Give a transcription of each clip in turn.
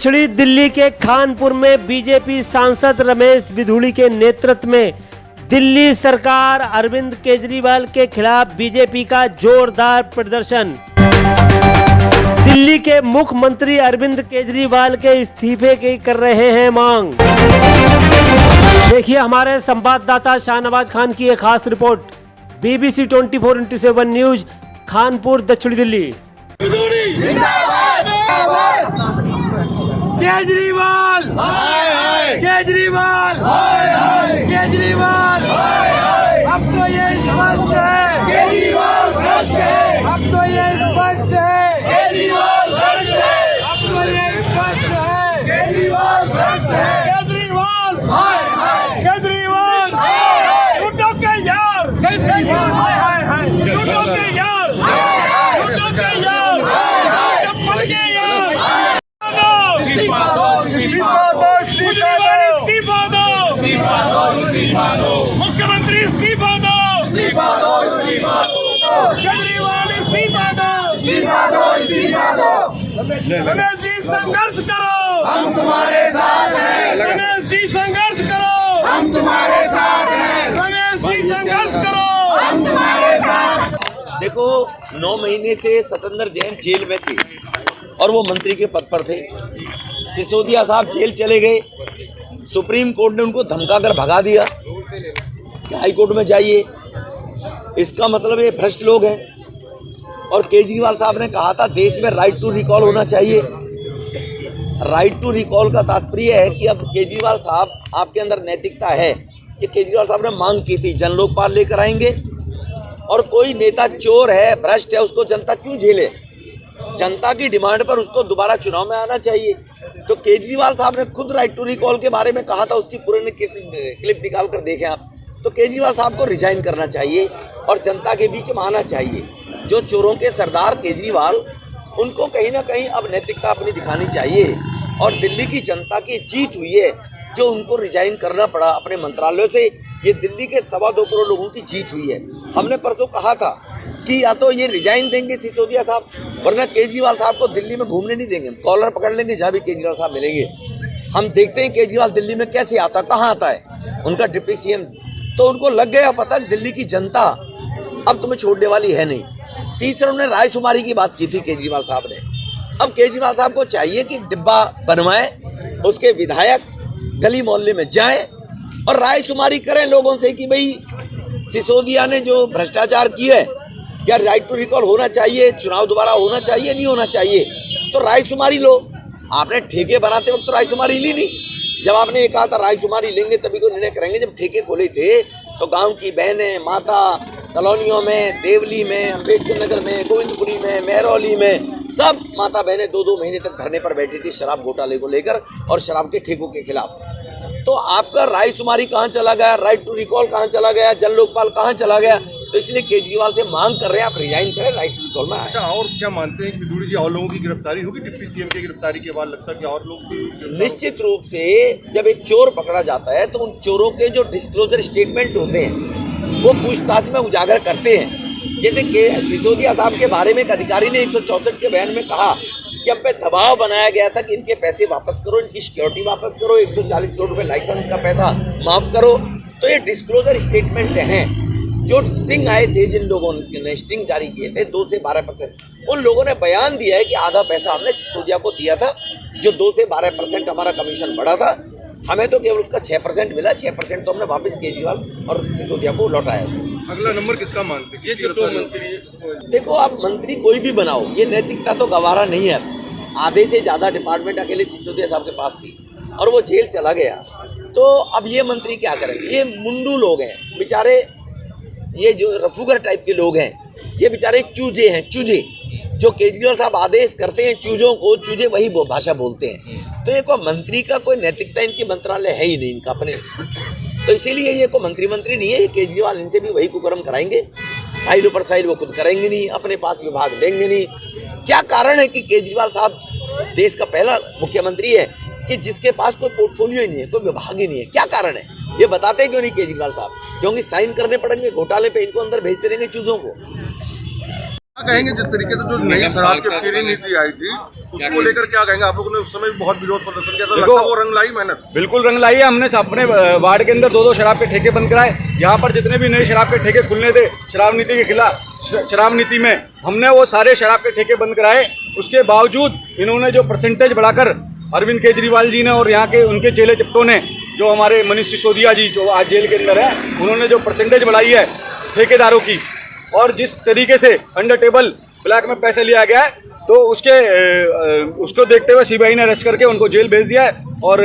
दक्षिणी दिल्ली के खानपुर में बीजेपी सांसद रमेश बिधूड़ी के नेतृत्व में दिल्ली सरकार अरविंद केजरीवाल के खिलाफ बीजेपी का जोरदार प्रदर्शन। दिल्ली के मुख्यमंत्री अरविंद केजरीवाल के इस्तीफे की कर रहे हैं मांग। देखिए हमारे संवाददाता शाहनवाज खान की एक खास report. BBC 24x7 news, Khanpur, दक्षिणी दिल्ली। केजरीवाल केजरीवाल केजरीवाल अब तो ये स्पष्ट है केजरीवाल भ्रष्ट है। अब तो ये स्पष्ट है केजरीवाल भ्रष्ट है। अब तो ये स्पष्ट है केजरीवाल भ्रष्ट है। केजरीवाल केजरीवाल झूठों के यार झूठों के यार झूठों के यार चप्पल के यार। मुख्यमंत्री इस्तीफा दो, केजरीवाल इस्तीफा दो। रमेश जी संघर्ष करो, हम तुम्हारे साथ हैं। रमेश जी संघर्ष करो, हम तुम्हारे साथ हैं। रमेश जी संघर्ष करो, हम तुम्हारे साथ। देखो 9 महीने से सतेंद्र जैन जेल में थे और वो मंत्री के पद पर थे। सिसोदिया साहब जेल चले गए, सुप्रीम कोर्ट ने उनको धमकाकर भगा दिया कि हाई कोर्ट में जाइए। इसका मतलब ये भ्रष्ट लोग हैं। और केजरीवाल साहब ने कहा था देश में राइट टू रिकॉल होना चाहिए। राइट टू रिकॉल का तात्पर्य है कि अब केजरीवाल साहब, आपके अंदर नैतिकता है कि केजरीवाल साहब ने मांग की थी जन लोकपाल लेकर आएंगे, और कोई नेता चोर है, भ्रष्ट है, उसको जनता क्यों झेले। जनता की डिमांड पर उसको दोबारा चुनाव में आना चाहिए। तो केजरीवाल साहब ने खुद राइट टू रिकॉल के बारे में कहा था, उसकी पुरानी क्लिप निकाल कर देखें आप। तो केजरीवाल साहब को रिजाइन करना चाहिए और जनता के बीच में आना चाहिए। जो चोरों के सरदार केजरीवाल, उनको कहीं ना कहीं अब नैतिकता अपनी दिखानी चाहिए। और दिल्ली की जनता की जीत हुई है जो उनको रिजाइन करना पड़ा अपने मंत्रालयों से। ये दिल्ली के 2.25 करोड़ लोगों की जीत हुई है। हमने परसों कहा था कि या तो ये रिजाइन देंगे सिसोदिया साहब, वरना केजरीवाल साहब को दिल्ली में घूमने नहीं देंगे। कॉलर पकड़ लेंगे जहाँ भी केजरीवाल साहब मिलेंगे। हम देखते हैं केजरीवाल दिल्ली में कैसे आता, कहाँ आता है, उनका डिप्टी CM। तो उनको लग गया पता दिल्ली की जनता अब तुम्हें छोड़ने वाली है नहीं। तीसरा उन्होंने रायशुमारी की बात की थी केजरीवाल साहब ने। अब केजरीवाल साहब को चाहिए कि डिब्बा बनवाएं, उसके विधायक गली मोहल्ले में जाएं और रायशुमारी करें लोगों से कि भाई सिसोदिया ने जो भ्रष्टाचार किया है, क्या राइट टू रिकॉल होना चाहिए, चुनाव दोबारा होना चाहिए, नहीं होना चाहिए। तो रायशुमारी लो। आपने ठेके बनाते वक्त तो रायशुमारी ली नहीं। जब आपने ये कहा था रायशुमारी लेंगे तभी को निर्णय करेंगे, जब ठेके खोले थे तो गांव की बहनें, माता कॉलोनियों में, देवली में, अम्बेडकर नगर में, गोविंदपुरी में, मेहरौली में, सब माता बहनें 2-2 महीने तक धरने पर बैठी थी शराब घोटाले को लेकर और शराब के ठेकों के खिलाफ। तो आपका रायशुमारी कहाँ चला गया, राइट टू रिकॉल कहाँ चला गया, जन लोकपाल कहाँ चला गया। तो इसलिए केजरीवाल से मांग कर रहे हैं आप रिजाइन करें, राइट टू रिकॉल में आए। अच्छा, और क्या मानते हैं कि बिधूड़ी जी और लोगों की गिरफ्तारी होगी? डिप्टी CM की गिरफ्तारी के बाद लगता है कि और लोग निश्चित रूप से जब एक चोर पकड़ा जाता है तो उन चोरों के जो डिस्क्लोजर स्टेटमेंट होते हैं वो पूछताछ में उजागर करते हैं। जैसे कि सिसोदिया साहब के बारे में एक अधिकारी ने 164 के बयान में कहा कि हम पे दबाव बनाया गया था कि इनके पैसे वापस करो, इनकी सिक्योरिटी वापस करो, 140 करोड़ रुपए लाइसेंस का पैसा माफ करो। तो ये डिस्क्लोजर स्टेटमेंट हैं। जो स्टिंग आए थे, जिन लोगों ने स्टिंग जारी किए थे 2 से 12%, उन लोगों ने बयान दिया है कि आधा पैसा हमने सिसोदिया को दिया था, जो 2 से 12% हमारा कमीशन बढ़ा था। हमें तो केवल उसका 6% मिला। 6% तो हमने वापस केजरीवाल और सिसोदिया को लौटाया था। अगला नंबर किसका मानते हैं? ये जो 2 मंत्री, देखो आप मंत्री कोई भी बनाओ, ये नैतिकता तो गवारा नहीं है। आधे से ज़्यादा डिपार्टमेंट अकेले सिसोदिया साहब के पास थी और वो जेल चला गया। तो अब ये मंत्री क्या करेंगे? ये मुंडू लोग हैं बेचारे, ये जो रफूगर टाइप के लोग हैं, ये बेचारे चूजे हैं, चूजे। जो केजरीवाल साहब आदेश करते हैं चूजों को, चूजे वही भाषा बोलते हैं। तो ये कोई मंत्री का कोई नैतिकता इनकी मंत्रालय है ही नहीं इनका अपने। तो इसीलिए ये कोई मंत्री नहीं है। ये केजरीवाल इनसे भी वही कुकर्म कराएंगे। फाइल ऊपर साइल वो खुद करेंगे नहीं, अपने पास विभाग देंगे नहीं। क्या कारण है कि केजरीवाल साहब देश का पहला मुख्यमंत्री है कि जिसके पास कोई पोर्टफोलियो ही नहीं है, कोई विभाग ही नहीं है? क्या कारण है? ये बताते क्यों नहीं केजरीवाल साहब? क्योंकि साइन करने पड़ेंगे घोटाले पे, इनको अंदर भेजते रहेंगे चूजों को। क्या कहेंगे जिस तरीके से जो नई शराब की फेरी नीति आई थी उसको लेकर क्या कहेंगे? आप लोगों ने उस समय भी बहुत विरोध प्रदर्शन किया था, लगता है वो रंग लाई मेहनत? बिल्कुल रंग लाई है। हमने अपने वार्ड के अंदर 2-2 शराब के ठेके बंद कराए। यहाँ पर जितने भी नए शराब के ठेके खुलने थे शराब नीति के खिलाफ, शराब नीति में हमने वो सारे शराब के ठेके बंद कराए। उसके बावजूद इन्होंने जो परसेंटेज बढ़ाकर अरविंद केजरीवाल जी ने और यहाँ के उनके चेले चप्टों ने, जो हमारे मनीष सिसोदिया जी जो आज जेल के अंदर है, उन्होंने जो परसेंटेज बढ़ाई है ठेकेदारों की, और जिस तरीके से अंडर टेबल ब्लैक में पैसे लिया गया है, तो उसको देखते हुए सीबीआई ने अरेस्ट करके उनको जेल भेज दिया है। और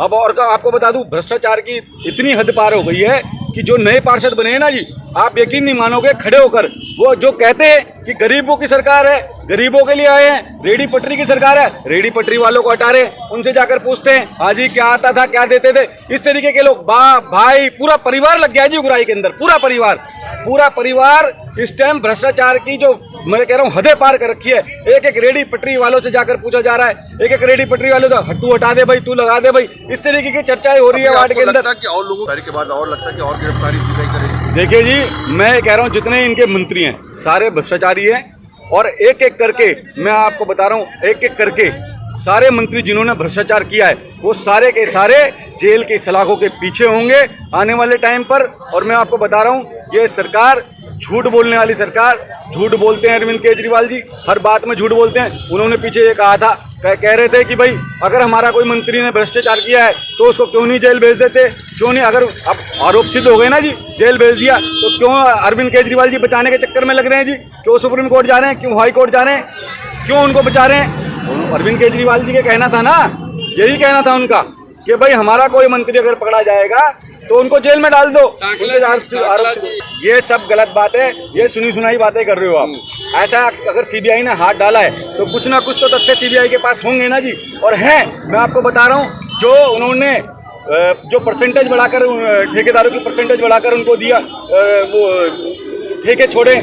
अब और आपको बता दूं, भ्रष्टाचार की इतनी हद पार हो गई है कि जो नए पार्षद बने हैं ना जी, आप यकीन नहीं मानोगे, खड़े होकर वो जो कहते हैं कि गरीबों की सरकार है, गरीबों के लिए आए हैं, रेडी पटरी की सरकार है, रेडी पटरी वालों को हटा रहे, उनसे जाकर पूछते हैं आज ही क्या आता था, क्या देते थे। इस तरीके के लोग, बाप भाई पूरा परिवार लग गया है जी उगराई के अंदर। पूरा परिवार इस टाइम भ्रष्टाचार की जो मैं कह रहा हूँ हदें पार कर रखी है। एक रेडी पटरी वालों से जाकर पूछा जा रहा है, एक रेडी पटरी वाले तो तू हटा दे भाई, तू लगा दे भाई, इस तरीके की चर्चाएं हो रही है वार्ड के अंदर। लगता है कि और लोगों के बाद और लगता है कि और गिरफ्तारी सीबीआई करेगी? देखिए जी, मैं कह रहा हूँ जितने इनके मंत्री हैं सारे भ्रष्टाचारी हैं, और एक एक करके मैं आपको बता रहा हूँ, एक एक करके सारे मंत्री जिन्होंने भ्रष्टाचार किया है वो सारे के सारे जेल की सलाखों के पीछे होंगे आने वाले टाइम पर। और मैं आपको बता रहा हूँ, ये सरकार झूठ बोलने वाली सरकार, झूठ बोलते हैं अरविंद केजरीवाल जी, हर बात में झूठ बोलते हैं। उन्होंने पीछे ये कहा था, कह रहे थे कि भाई अगर हमारा कोई मंत्री ने भ्रष्टाचार किया है तो उसको क्यों नहीं जेल भेज देते, क्यों नहीं, अगर अब आरोप सिद्ध हो गए ना जी, जेल भेज दिया, तो क्यों अरविंद केजरीवाल जी बचाने के चक्कर में लग रहे हैं जी? क्यों सुप्रीम कोर्ट जा रहे हैं, क्यों हाई कोर्ट जा रहे हैं, क्यों उनको बचा रहे हैं? अरविंद केजरीवाल जी का कहना था ना, यही कहना था उनका कि भाई हमारा कोई मंत्री अगर पकड़ा जाएगा तो उनको जेल में डाल दो। ये सब गलत बात है, ये सुनी सुनाई बातें कर रहे हो आप। ऐसा अगर सीबीआई ने हाथ डाला है तो कुछ ना कुछ तो तथ्य सीबीआई के पास होंगे ना जी, और हैं। मैं आपको बता रहा हूँ, जो उन्होंने जो परसेंटेज बढ़ाकर ठेकेदारों की परसेंटेज बढ़ाकर उनको दिया, वो ठेके छोड़े,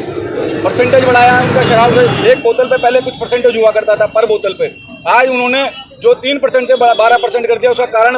परसेंटेज बढ़ाया उनका शराब से। एक बोतल पे पहले कुछ परसेंटेज हुआ करता था पर बोतल पे, आज उन्होंने जो 3% से 12% कर दिया। उसका कारण